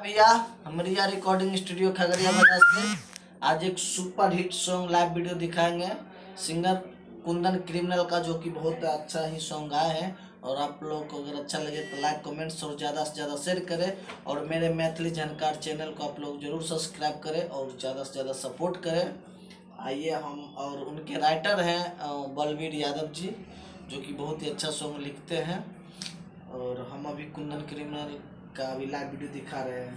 भैया हमारिया recording studio Khagaria बाजार से आज एक super hit song live video दिखाएंगे। सिंगर कुंदन क्रिमिनल का, जो कि बहुत अच्छा ही सॉन्ग गाए हैं। और आप लोगों को अगर अच्छा लगे तो लाइक कमेंट्स और ज़्यादा से ज़्यादा शेयर करें। और मेरे मैथिली झनकार चैनल को आप लोग जरूर सब्सक्राइब करें और ज़्यादा से ज़्यादा सपोर्ट करें। आइए हम और उनके राइटर हैं बलवीर यादव जी, जो कि बहुत ही अच्छा सॉन्ग लिखते हैं। और हम अभी कुंदन क्रिमिनल का अभी लाइव वीडियो दिखा रहे हैं।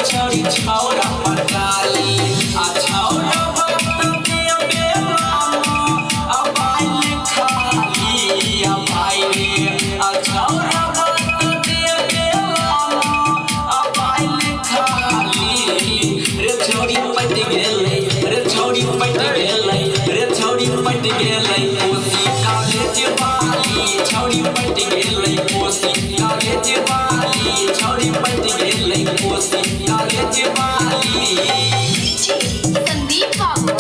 छोरी छौरा पटाली आ छौरा वक्त के बेलामो आ भाई खाली आ भाई रे आ छौरा वक्त के बेलामो आ भाई खाली रे छोरी पट गेलै रे छोरी पट गेलै रे छोरी पट गेलै कोसी कॉलेज वाली छोरी पट गेलै कोसी कॉलेज वाली छोरी पट गेलै कोसी कॉलेज वाली। संदीप बाबू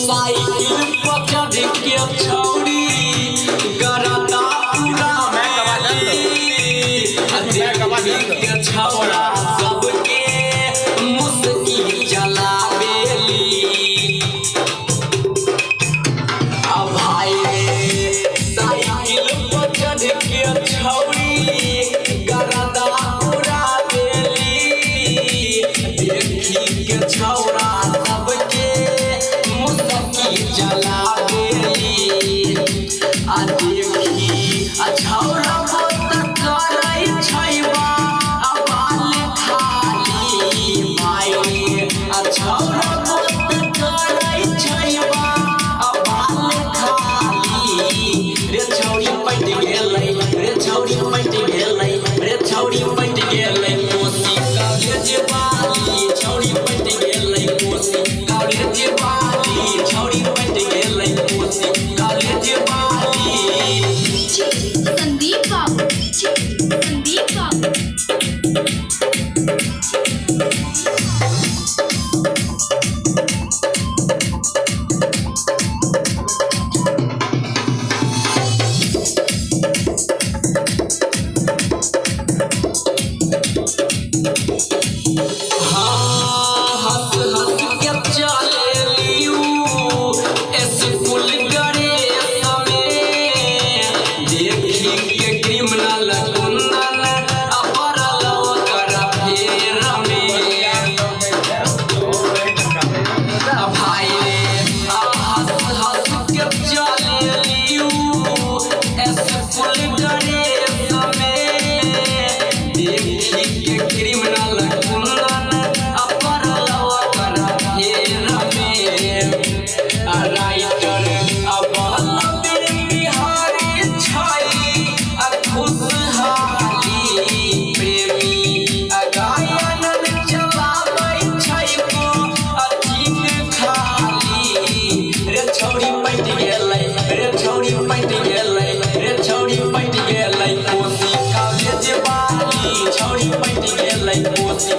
साइकिल पकड़ के छौरी गरदा के छौरा सबके मुश्किल चलावेली आ भाई साइकिल पकड़ के छौरी गरदा उड़ावेली देखी के छौरा सबके मुश्किल चलावेली आ देखी आ छौरा छोरी पट गेलै कोसी